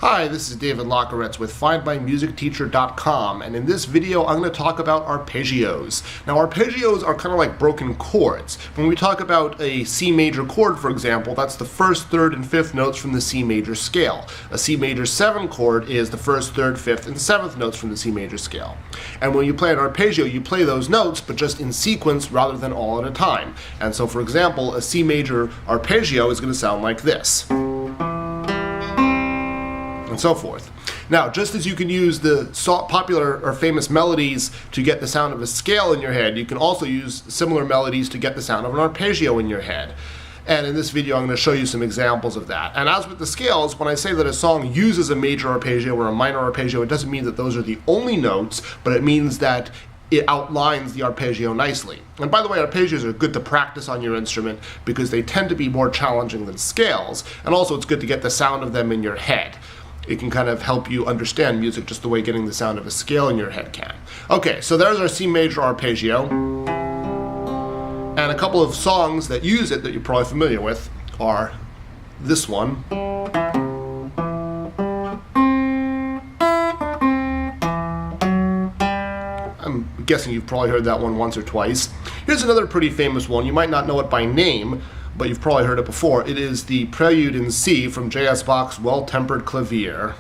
Hi, this is David Lockeretz with FindMyMusicTeacher.com, and in this video I'm going to talk about arpeggios. Now arpeggios are kind of like broken chords. When we talk about a C major chord, for example, that's the first, third, and fifth notes from the C major scale. A C major 7 chord is the first, third, fifth, and seventh notes from the C major scale. And when you play an arpeggio, you play those notes, but just in sequence rather than all at a time. And so, for example, a C major arpeggio is going to sound like this, and so forth. Now, just as you can use the popular or famous melodies to get the sound of a scale in your head, you can also use similar melodies to get the sound of an arpeggio in your head. And in this video, I'm going to show you some examples of that. And as with the scales, when I say that a song uses a major arpeggio or a minor arpeggio, it doesn't mean that those are the only notes, but it means that it outlines the arpeggio nicely. And by the way, arpeggios are good to practice on your instrument because they tend to be more challenging than scales. And also, it's good to get the sound of them in your head. It can kind of help you understand music just the way getting the sound of a scale in your head can. Okay, so there's our C major arpeggio. And a couple of songs that use it that you're probably familiar with are this one. I'm guessing you've probably heard that one once or twice. Here's another pretty famous one. You might not know it by name, but you've probably heard it before. It is the Prelude in C from J.S. Bach's Well-Tempered Clavier.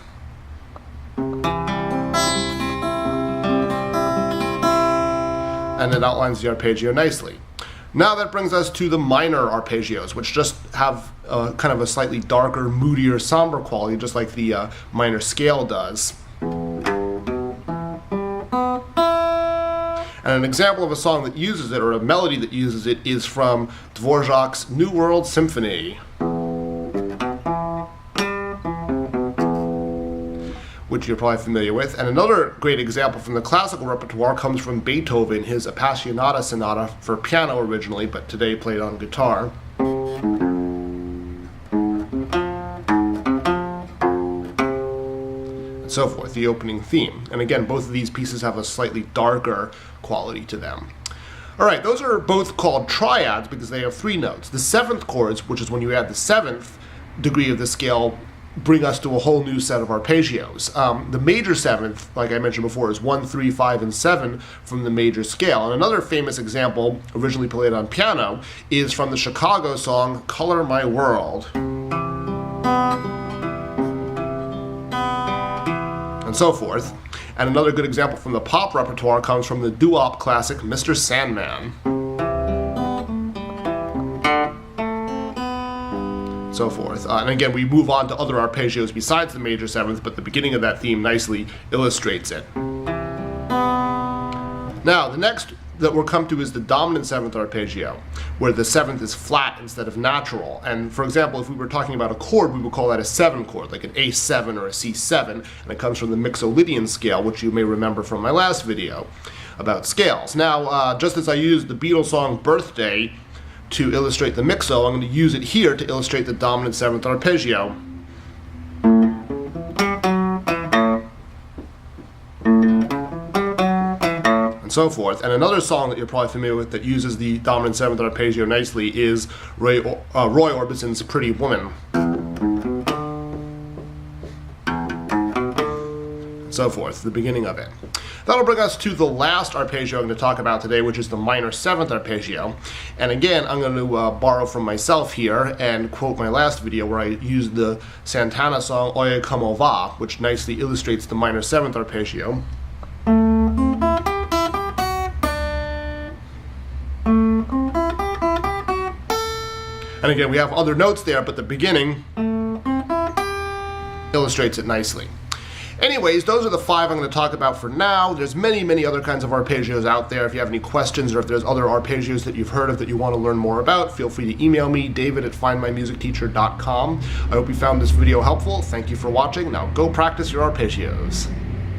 And it outlines the arpeggio nicely. Now that brings us to the minor arpeggios, which just have kind of a slightly darker, moodier, somber quality, just like the minor scale does. And an example of a song that uses it, or a melody that uses it, is from Dvorak's New World Symphony, which you're probably familiar with. And another great example from the classical repertoire comes from Beethoven, his Appassionata Sonata for piano originally, but today played on guitar. So forth, the opening theme. And again, both of these pieces have a slightly darker quality to them. All right, those are both called triads because they have 3 notes. The 7th chords, which is when you add the 7th degree of the scale, bring us to a whole new set of arpeggios. The major 7th, like I mentioned before, is 1, 3, 5, and 7 from the major scale. And another famous example, originally played on piano, is from the Chicago song Color My World, and so forth. And another good example from the pop repertoire comes from the doo-wop classic Mr. Sandman, so forth. And again, we move on to other arpeggios besides the major 7th, but the beginning of that theme nicely illustrates it. Now, the next that we'll come to is the dominant 7th arpeggio, where the 7th is flat instead of natural. And for example, if we were talking about a chord, we would call that a 7 chord, like an A7 or a C7, and it comes from the Mixolydian scale, which you may remember from my last video about scales. Now, just as I used the Beatles song Birthday to illustrate the mixo, I'm going to use it here to illustrate the dominant 7th arpeggio. So forth. And another song that you're probably familiar with that uses the dominant 7th arpeggio nicely is Roy Orbison's Pretty Woman, so forth, the beginning of it. That'll bring us to the last arpeggio I'm going to talk about today, which is the minor 7th arpeggio. And again, I'm going to borrow from myself here and quote my last video where I used the Santana song Oye Como Va, which nicely illustrates the minor 7th arpeggio. And again, we have other notes there, but the beginning illustrates it nicely. Anyways, those are the 5 I'm going to talk about for now. There's many, many other kinds of arpeggios out there. If you have any questions or if there's other arpeggios that you've heard of that you want to learn more about, feel free to email me, david@findmymusicteacher.com. I hope you found this video helpful. Thank you for watching. Now go practice your arpeggios.